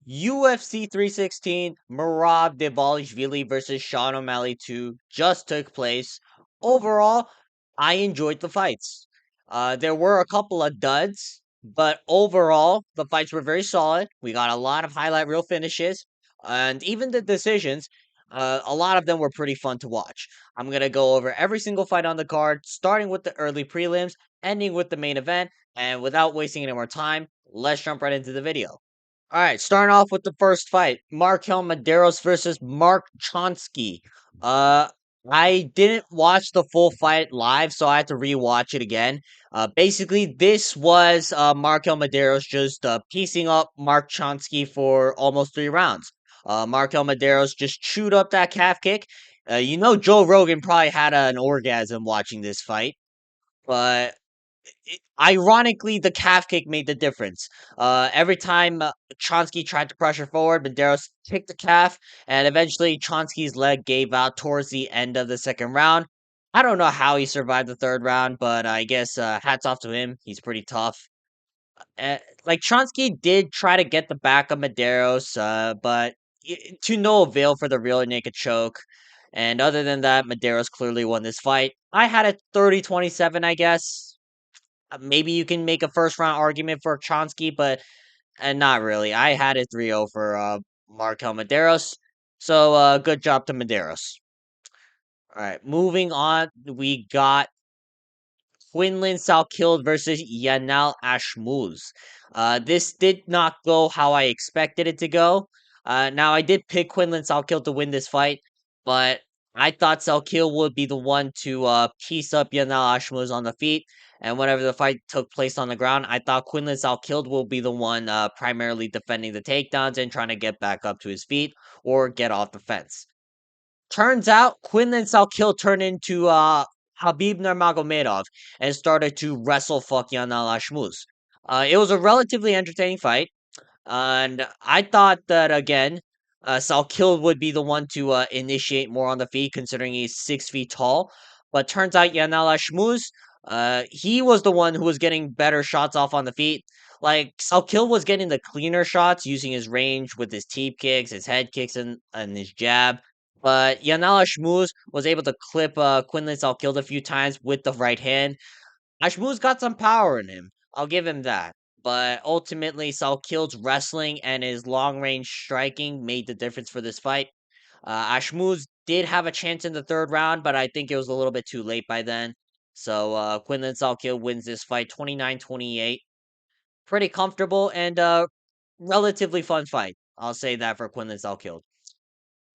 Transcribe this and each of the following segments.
UFC 316 Merab Dvalishvilli versus Sean O'Malley 2 just took place. Overall, I enjoyed the fights. There were a couple of duds, but overall, the fights were very solid. We got a lot of highlight reel finishes, and even the decisions, a lot of them were pretty fun to watch. I'm going to go over every single fight on the card, starting with the early prelims, ending with the main event, and without wasting any more time, let's jump right into the video. All right, starting off with the first fight, Maderos versus Mark Chonsky. Uh, I didn't watch the full fight live, so I had to rewatch it again. Basically, this was Maderos just piecing up Mark Chonsky for almost 3 rounds. Maderos just chewed up that calf kick. Joe Rogan probably had an orgasm watching this fight, but ironically, the calf kick made the difference. Every time Chonsky tried to pressure forward, Maderos kicked the calf, and eventually Chonsky's leg gave out towards the end of the second round. I don't know how he survived the third round, but I guess hats off to him. He's pretty tough. Like Chonsky did try to get the back of Maderos, but to no avail for the real naked choke. And other than that, Maderos clearly won this fight. I had it 30-27, I guess. Maybe you can make a first round argument for Chonsky, but not really. I had it 3-0 for Markel Maderos. So good job to Maderos. All right, moving on, we got Quinnland Salkilled versus Yanal Ashmuz. This did not go how I expected it to go. Now I did pick Quinnland Salkilled to win this fight, but I thought Salkill would be the one to piece up Yanal Ashmuz on the feet. And whenever the fight took place on the ground, I thought Quinlan Salkilled will be the one primarily defending the takedowns and trying to get back up to his feet or get off the fence. Turns out Quinlan Salkill turned into Habib Nurmagomedov and started to wrestle fuck Yanal Ashmuz. It was a relatively entertaining fight, and I thought that again, Salkill would be the one to initiate more on the feet, considering he's 6 feet tall. But turns out Yanal Ashmuz, he was the one who was getting better shots off on the feet. Like Salkill was getting the cleaner shots using his range with his teep kicks, his head kicks, and his jab. But Yanal Ashmuz was able to clip Quinlan Salkill a few times with the right hand. Ashmuz got some power in him. I'll give him that. But ultimately, Salkill's wrestling and his long range striking made the difference for this fight. Ashmuz did have a chance in the third round, but I think it was a little bit too late by then. So Quinlan Salkill wins this fight 29-28. Pretty comfortable and relatively fun fight. I'll say that for Quinlan Salkill.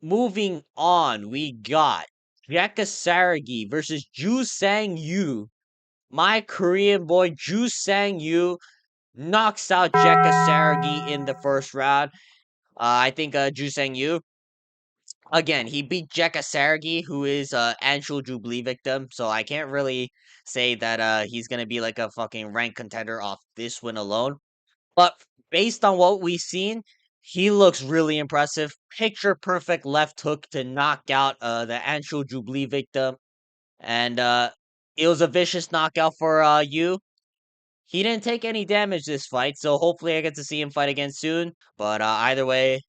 Moving on, we got Jaka Saragi versus Ju Sang Yu. My Korean boy Ju Sang Yu knocks out Jaka Saragi in the first round. I think Ju Sang Yu, again, he beat Jaka Saragi, who is Anshul Jubilee victim, so I can't really say that he's gonna be like a fucking ranked contender off this win alone. But based on what we've seen, he looks really impressive. Picture perfect left hook to knock out the Anshul Jubilee victim. And it was a vicious knockout for Yu. He didn't take any damage this fight, so hopefully I get to see him fight again soon. But either way,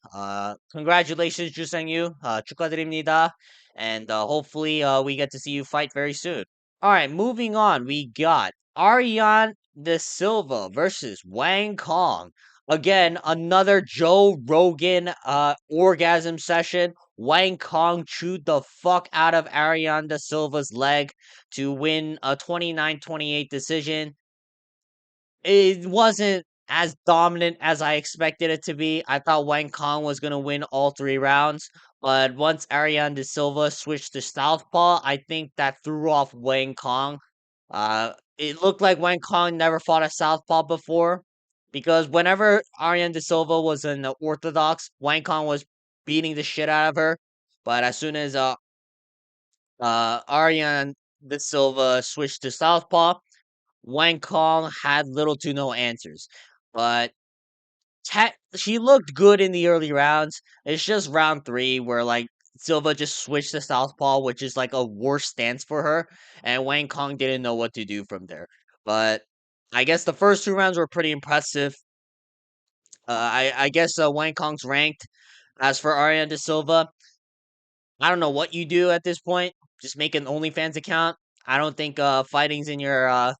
congratulations, Juseng Yu. 축하드립니다. And hopefully we get to see you fight very soon. All right, moving on, we got Ariane De Silva versus Wang Kong. Again, another Joe Rogan orgasm session. Wang Kong chewed the fuck out of Ariane De Silva's leg to win a 29-28 decision. It wasn't as dominant as I expected it to be. I thought Wang Kong was going to win all 3 rounds. But once Ariane De Silva switched to Southpaw, I think that threw off Wang Kong. It looked like Wang Kong never fought a Southpaw before. Because whenever Ariane De Silva was in the Orthodox, Wang Kong was beating the shit out of her. But as soon as Ariane De Silva switched to Southpaw, Wang Kong had little to no answers. But she looked good in the early rounds. It's just round 3 where like Silva just switched to southpaw, which is like a worse stance for her, and Wang Kong didn't know what to do from there. But I guess the first 2 rounds were pretty impressive. I guess Wang Kong's ranked. As for Ariane De Silva, I don't know what you do at this point. Just make an OnlyFans account. I don't think fighting's in your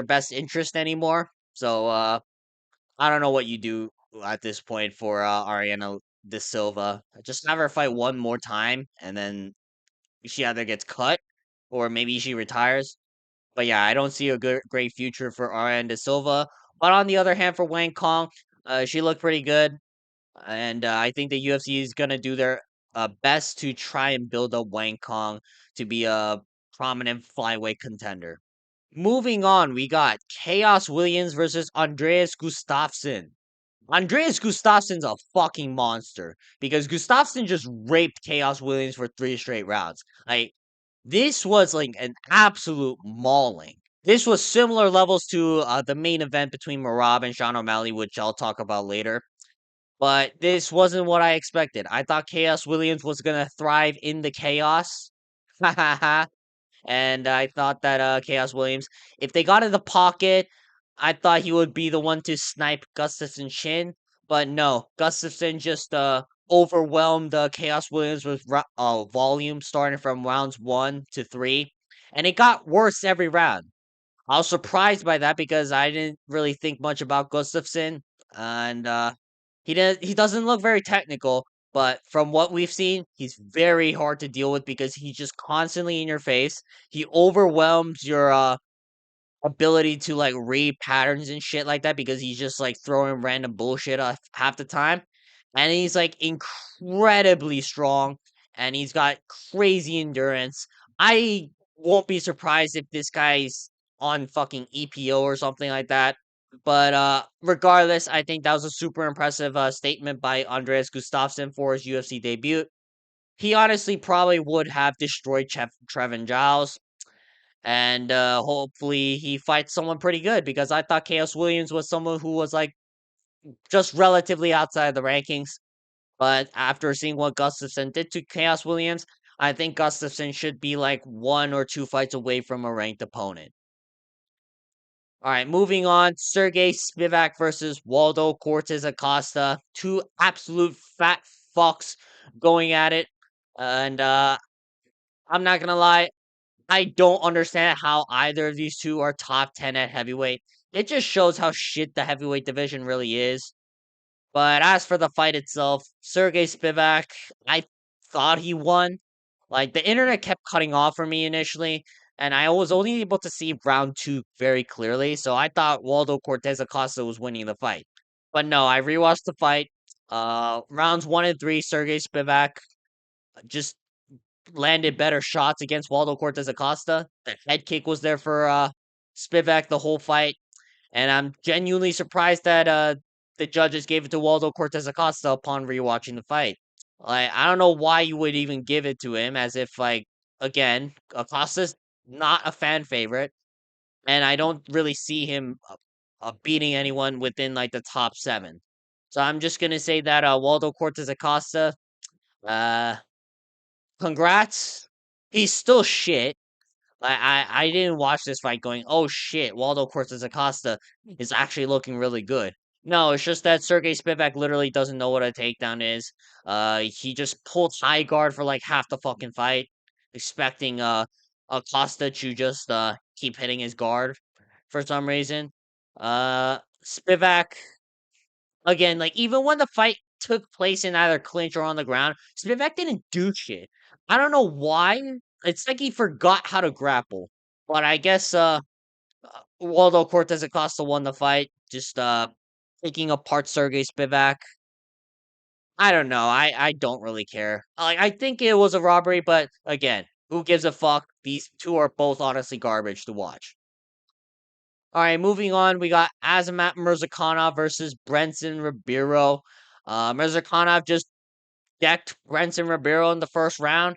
best interest anymore. So I don't know what you do at this point for Ariana De Silva. Just have her fight one more time, and then she either gets cut or maybe she retires. But yeah, I don't see a good great future for Ariana De Silva. But on the other hand, for Wang Kong, she looked pretty good, and I think the UFC is gonna do their best to try and build up Wang Kong to be a prominent flyweight contender. Moving on, we got Chaos Williams versus Andreas Gustafsson. Andreas Gustafsson's a fucking monster because Gustafsson just raped Chaos Williams for 3 straight rounds. Like, this was like an absolute mauling. This was similar levels to the main event between Merab and Sean O'Malley, which I'll talk about later. But this wasn't what I expected. I thought Chaos Williams was gonna thrive in the chaos. And I thought that Chaos Williams, if they got in the pocket, I thought he would be the one to snipe Gustafson's chin. But no, Gustafson just overwhelmed Chaos Williams with volume starting from rounds 1 to 3. And it got worse every round. I was surprised by that because I didn't really think much about Gustafson. And he doesn't look very technical, but from what we've seen, he's very hard to deal with because he's just constantly in your face. He overwhelms your ability to like read patterns and shit like that because he's just like throwing random bullshit half the time. And he's like incredibly strong and he's got crazy endurance. I won't be surprised if this guy's on fucking EPO or something like that. But regardless, I think that was a super impressive statement by Andreas Gustafsson for his UFC debut. He honestly probably would have destroyed Trevin Giles, and hopefully he fights someone pretty good because I thought Chaos Williams was someone who was like just relatively outside the rankings. But after seeing what Gustafson did to Chaos Williams, I think Gustafson should be like 1 or 2 fights away from a ranked opponent. All right, moving on. Sergey Spivac versus Waldo Cortez Acosta. Two absolute fat fucks going at it. And I'm not going to lie, I don't understand how either of these two are top 10 at heavyweight. It just shows how shit the heavyweight division really is. But as for the fight itself, Sergey Spivak, I thought he won. Like, the internet kept cutting off for me initially, and I was only able to see round 2 very clearly, so I thought Waldo Cortez Acosta was winning the fight. But no, I rewatched the fight. Rounds 1 and 3, Sergey Spivak just landed better shots against Waldo Cortez Acosta. The head kick was there for Spivak the whole fight. And I'm genuinely surprised that the judges gave it to Waldo Cortez Acosta upon rewatching the fight. Like, I don't know why you would even give it to him, as if, like, again, Acosta's not a fan favorite, and I don't really see him beating anyone within, like, the top 7. So I'm just gonna say that Waldo Cortez Acosta, uh, congrats. He's still shit. I didn't watch this fight going, oh shit, Waldo Cortez Acosta is actually looking really good. No, it's just that Sergey Spivak literally doesn't know what a takedown is. He just pulled high guard for like half the fucking fight, expecting Acosta to just keep hitting his guard for some reason. Spivak again, like even when the fight took place in either clinch or on the ground, Spivak didn't do shit. I don't know why. It's like he forgot how to grapple. But I guess Waldo Cortez Acosta won the fight, just taking apart Sergey Spivak. I don't know. I don't really care. Like I think it was a robbery, but again, who gives a fuck? These two are both honestly garbage to watch. All right, moving on, we got Azamat Murzakanov versus Brenson Ribeiro. Murzakanov just decked Brenson Ribeiro in the first round.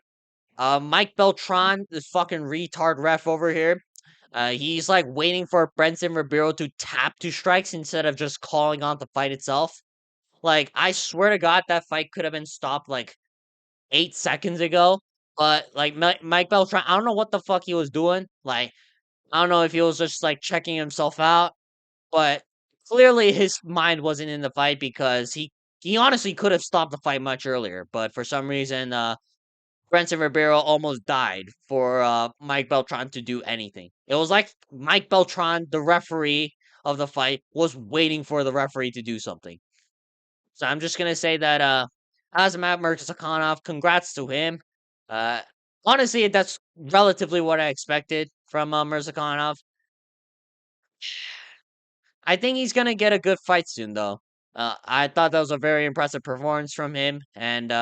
Mike Beltran, this fucking retard ref over here, he's like waiting for Brenson Ribeiro to tap 2 strikes instead of just calling on the fight itself. Like, I swear to God, that fight could have been stopped like 8 seconds ago. But like Mike Beltran, I don't know what the fuck he was doing. Like, I don't know if he was just like checking himself out, but clearly his mind wasn't in the fight because he honestly could have stopped the fight much earlier, but for some reason, Branson Ribeiro almost died for Mike Beltran to do anything. It was like Mike Beltran, the referee of the fight, was waiting for the referee to do something. So I'm just gonna say that Azamat Murzakanov, congrats to him. Uh, honestly, that's relatively what I expected from Murzakanov. I think he's gonna get a good fight soon, though. I thought that was a very impressive performance from him, and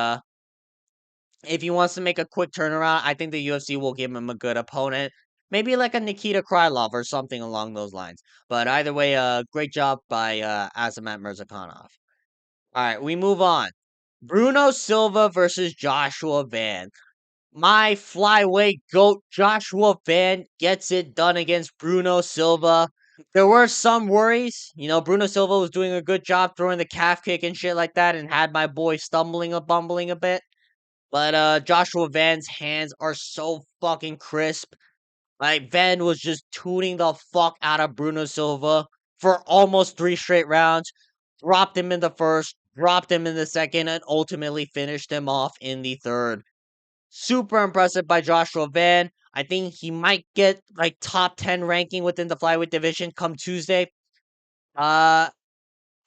if he wants to make a quick turnaround, I think the UFC will give him a good opponent. Maybe like a Nikita Krylov or something along those lines. But either way, great job by Azamat Murzakanov. All right, we move on. Bruno Silva versus Joshua Van. My flyweight goat Joshua Van gets it done against Bruno Silva. There were some worries. You know, Bruno Silva was doing a good job throwing the calf kick and shit like that and had my boy stumbling and bumbling a bit. But Joshua Van's hands are so fucking crisp. Like Van was just tuning the fuck out of Bruno Silva for almost 3 straight rounds. Dropped him in the first, dropped him in the second, and ultimately finished him off in the third. Super impressive by Joshua Van. I think he might get like top 10 ranking within the flyweight division come Tuesday. Uh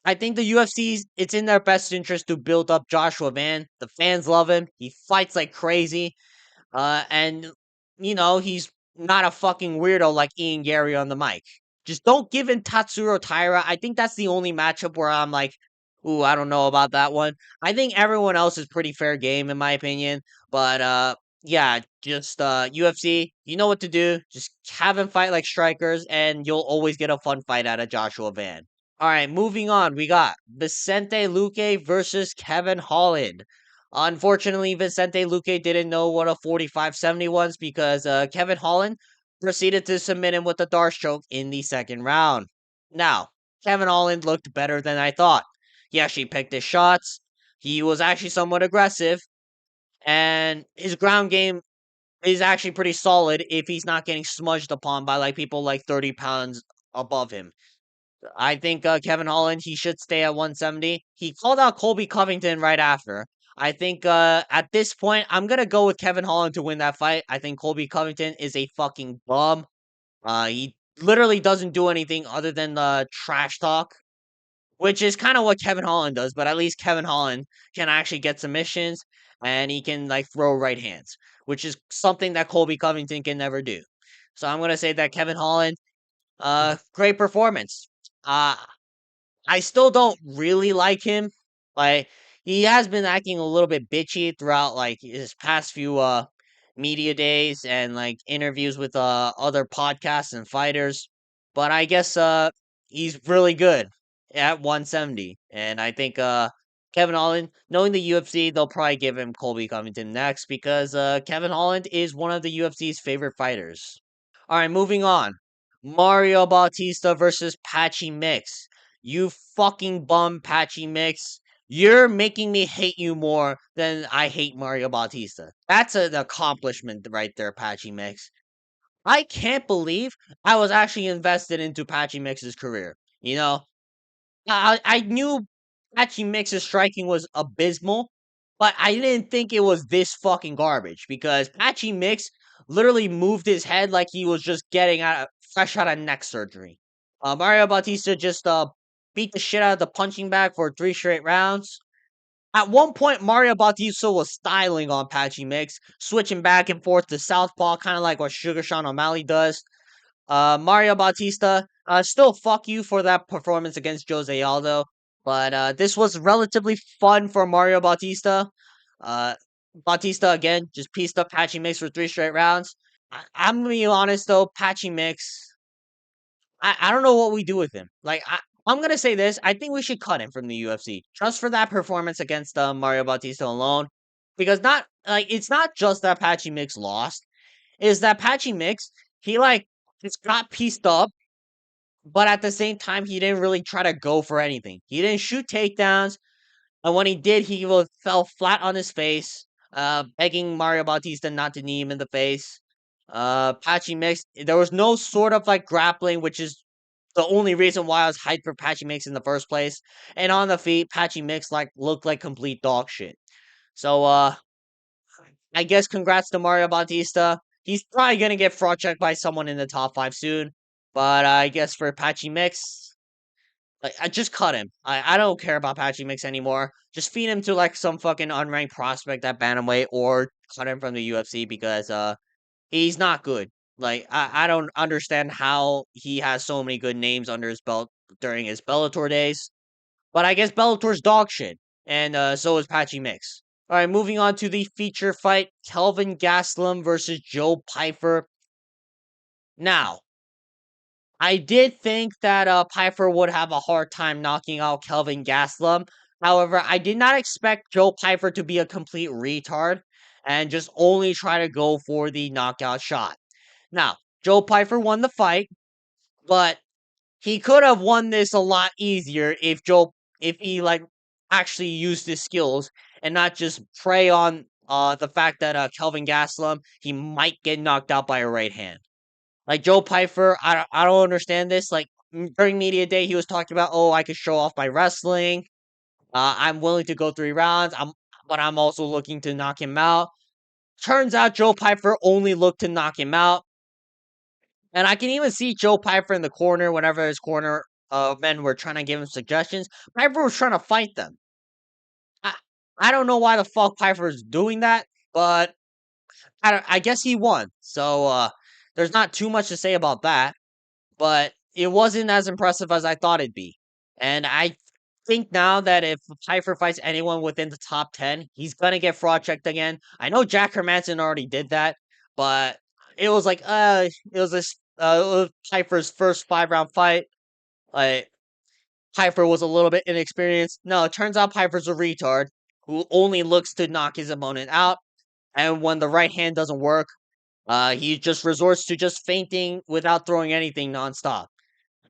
I think the UFC's it's in their best interest to build up Joshua Van. The fans love him. He fights like crazy. And you know, he's not a fucking weirdo like Ian Gary on the mic. Just don't give him Tatsuro Taira. I think that's the only matchup where I'm like, ooh, I don't know about that one. I think everyone else is pretty fair game in my opinion. But yeah, just UFC, you know what to do. Just have him fight like strikers, and you'll always get a fun fight out of Joshua Van. All right, moving on. We got Vicente Luque versus Kevin Holland. Unfortunately, Vicente Luque didn't know what a 45-70 was because Kevin Holland proceeded to submit him with a Darce choke in the second round. Now, Kevin Holland looked better than I thought. He actually picked his shots. He was actually somewhat aggressive, and his ground game is actually pretty solid if he's not getting smudged upon by like people like 30 pounds above him. I think Kevin Holland, he should stay at 170. He called out Colby Covington right after. I think at this point, I'm going to go with Kevin Holland to win that fight. I think Colby Covington is a fucking bum. He literally doesn't do anything other than trash talk, which is kind of what Kevin Holland does, but at least Kevin Holland can actually get submissions and he can like throw right hands, which is something that Colby Covington can never do. So I'm going to say that Kevin Holland, great performance. Uh, I still don't really like him. Like he has been acting a little bit bitchy throughout like his past few media days and like interviews with other podcasts and fighters. But I guess he's really good at 170. And I think Kevin Holland, knowing the UFC, they'll probably give him Colby Covington next because Kevin Holland is one of the UFC's favorite fighters. All right, moving on. Mario Bautista versus Patchy Mix. You fucking bum, Patchy Mix. You're making me hate you more than I hate Mario Bautista. That's an accomplishment right there, Patchy Mix. I can't believe I was actually invested into Patchy Mix's career. You know, I knew Patchy Mix's striking was abysmal, but I didn't think it was this fucking garbage because Patchy Mix literally moved his head like he was just getting fresh out of neck surgery. Mario Bautista just beat the shit out of the punching bag for 3 straight rounds. At one point, Mario Bautista was styling on Patchy Mix, switching back and forth to southpaw, kind of like what Sugar Sean O'Malley does. Mario Bautista, still fuck you for that performance against Jose Aldo. But this was relatively fun for Mario Bautista. Uh, Bautista again just pieced up Patchy Mix for 3 straight rounds. I'm gonna be honest though, Patchy Mix. I don't know what we do with him. Like I'm gonna say this. I think we should cut him from the UFC just for that performance against Mario Bautista alone. Because not like it's not just that Patchy Mix lost. Is that Patchy Mix? He like just got pieced up, but at the same time, he didn't really try to go for anything. He didn't shoot takedowns, and when he did, fell flat on his face, begging Mario Bautista not to knee him in the face. Patchy Mix, there was no sort of like grappling, which is the only reason why I was hyped for Patchy Mix in the first place. And on the feet, Patchy Mix looked like complete dog shit. So I guess congrats to Mario Bautista. He's probably gonna get fraud checked by someone in the top 5 soon. But I guess for Patchy Mix, like I just cut him. I don't care about Patchy Mix anymore. Just feed him to like some fucking unranked prospect at bantamweight or cut him from the UFC because he's not good. Like I don't understand how he has so many good names under his belt during his Bellator days. But I guess Bellator's dog shit. And so is Patchy Mix. Alright, moving on to the feature fight. Kelvin Gastelum versus Joe Pyfer. Now, I did think that Pyfer would have a hard time knocking out Kelvin Gastelum. However, I did not expect Joe Pyfer to be a complete retard and just only try to go for the knockout shot. Now, Joe Pyfer won the fight, but he could have won this a lot easier if he like actually used his skills and not just prey on the fact that Kelvin Gastelum he might get knocked out by a right hand. Like Joe Pyfer, I don't understand this. Like during media day, he was talking about, oh, I could show off my wrestling. I'm willing to go 3 rounds. But I'm also looking to knock him out. Turns out Joe Pyfer only looked to knock him out. And I can even see Joe Pyfer in the corner whenever his corner men were trying to give him suggestions. Pyfer was trying to fight them. I, I don't know why the fuck Pyfer is doing that, but I guess he won. So there's not too much to say about that. But it wasn't as impressive as I thought it'd be. And I think now that if Pyfer fights anyone within the top 10, he's gonna get fraud checked again. I know Jack Hermanson already did that, but it was like it was Pyfer's first 5 round fight. Like Pyfer was a little bit inexperienced. No, it turns out Pyfer's a retard who only looks to knock his opponent out. And when the right hand doesn't work, he just resorts to just feinting without throwing anything nonstop.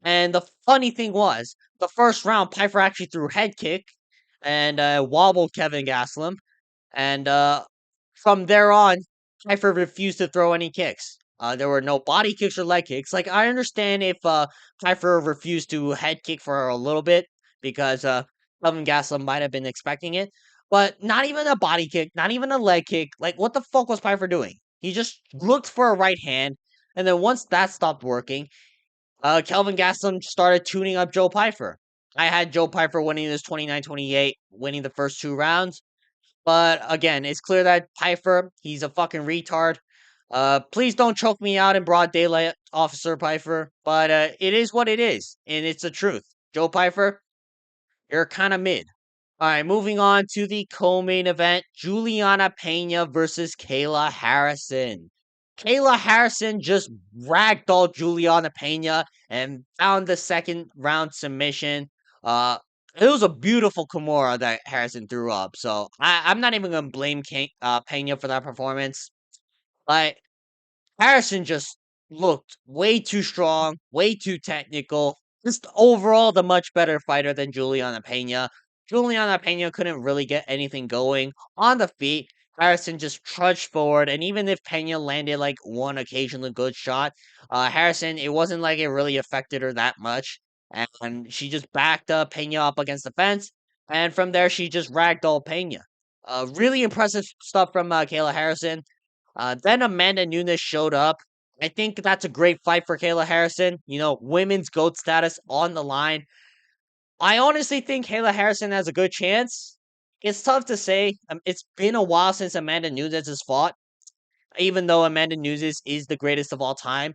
And the funny thing was, the first round, Piper actually threw head kick and wobbled Kevin Gastelum. And from there on, Piper refused to throw any kicks. There were no body kicks or leg kicks. Like I understand if Piper refused to head kick for a little bit because Kevin Gastelum might have been expecting it, but not even a body kick, not even a leg kick. Like what the fuck was Piper doing? He just looked for a right hand, and then once that stopped working, Kelvin Gastelum started tuning up Joe Pyfer. I had Joe Pyfer winning this 29-28, winning the first 2 rounds. But again, it's clear that Pyfer, he's a fucking retard. Please don't choke me out in broad daylight, Officer Pyfer. But it is what it is, and it's the truth. Joe Pyfer, you're kind of mid. All right, moving on to the co-main event: Juliana Pena versus Kayla Harrison. Kayla Harrison just ragdolled Juliana Pena and found the second round submission. Uh, it was a beautiful Kimura that Harrison threw up. So I'm not even gonna blame Pena for that performance. Like Harrison just looked way too strong, way too technical. Just overall, the much better fighter than Juliana Pena. Juliana Pena couldn't really get anything going on the feet. Harrison just trudged forward, and even if Pena landed like one occasionally good shot, Harrison, it wasn't like it really affected her that much. And she just backed up Pena up against the fence, and from there she just ragdolled Pena. Really impressive stuff from Kayla Harrison. Then Amanda Nunes showed up. I think that's a great fight for Kayla Harrison. You know, women's GOAT status on the line. I honestly think Kayla Harrison has a good chance. It's tough to say. It's been a while since Amanda Nunes has fought, even though Amanda Nunes is the greatest of all time.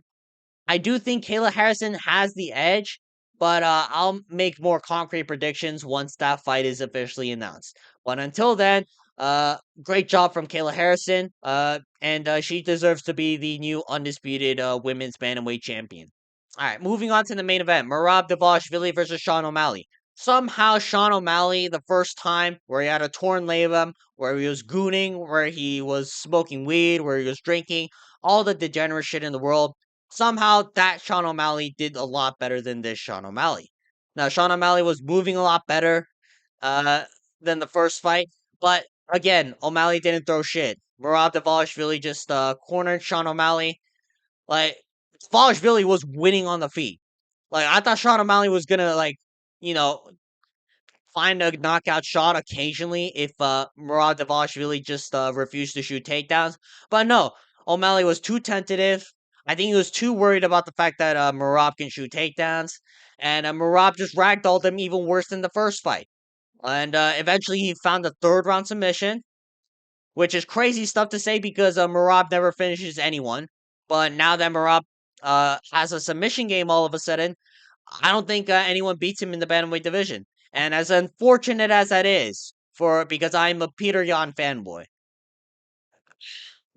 I do think Kayla Harrison has the edge, but I'll make more concrete predictions once that fight is officially announced. But until then, great job from Kayla Harrison, and she deserves to be the new undisputed women's bantamweight champion. All right, moving on to the main event: Merab Dvalishvilli versus Sean O'Malley. Somehow, Sean O'Malley, the first time where he had a torn labrum, where he was gooning, where he was smoking weed, where he was drinking, all the degenerate shit in the world. Somehow, that Sean O'Malley did a lot better than this Sean O'Malley. Now, Sean O'Malley was moving a lot better uh, than the first fight, but again, O'Malley didn't throw shit. Merab Dvalishvili just cornered Sean O'Malley. Like, Dvalishvili was winning on the feet. Like I thought Sean O'Malley was gonna like, you know, find a knockout shot occasionally if Merab Dvalishvili just refused to shoot takedowns. But no, O'Malley was too tentative. I think he was too worried about the fact that Merab can shoot takedowns, and Merab just ragdolled him even worse than the first fight. And eventually, he found a third round submission, which is crazy stuff to say because Merab never finishes anyone. But now that Merab has a submission game all of a sudden, I don't think anyone beats him in the bantamweight division. And as unfortunate as that is, for because I'm a Peter Yan fanboy,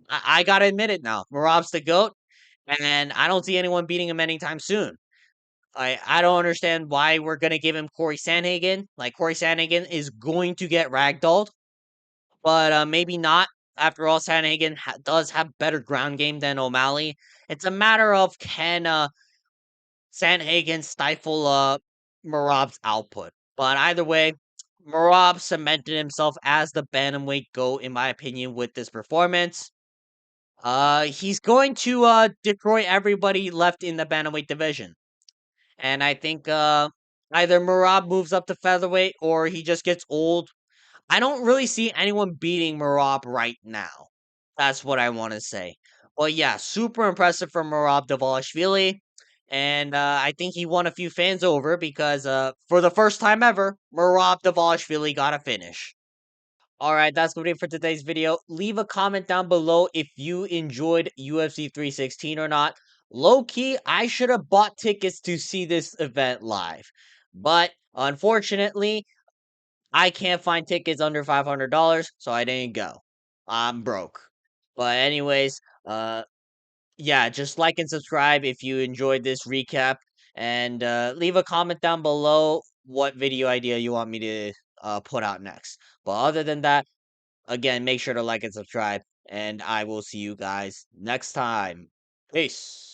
I gotta admit it now. Marab's the goat, and I don't see anyone beating him anytime soon. I don't understand why we're gonna give him Corey Sandhagen. Like Corey Sandhagen is going to get ragdolled, but maybe not. After all, Sandhagen does have better ground game than O'Malley. It's a matter of can Sandhagen stifle Merab's output. But either way, Merab cemented himself as the bantamweight GOAT, in my opinion, with this performance. He's going to destroy everybody left in the bantamweight division. And I think either Merab moves up to featherweight or he just gets old. I don't really see anyone beating Merab right now. That's what I want to say. But yeah, super impressive from Merab Dvalishvili. And I think he won a few fans over because for the first time ever, Merab Dvalishvili got a finish. Alright, that's going to be it for today's video. Leave a comment down below if you enjoyed UFC 316 or not. Low key, I should have bought tickets to see this event live. But unfortunately, I can't find tickets under $500, so I didn't go. I'm broke. But anyways, yeah, just like and subscribe if you enjoyed this recap, and leave a comment down below what video idea you want me to put out next. But other than that, again, make sure to like and subscribe, and I will see you guys next time. Peace.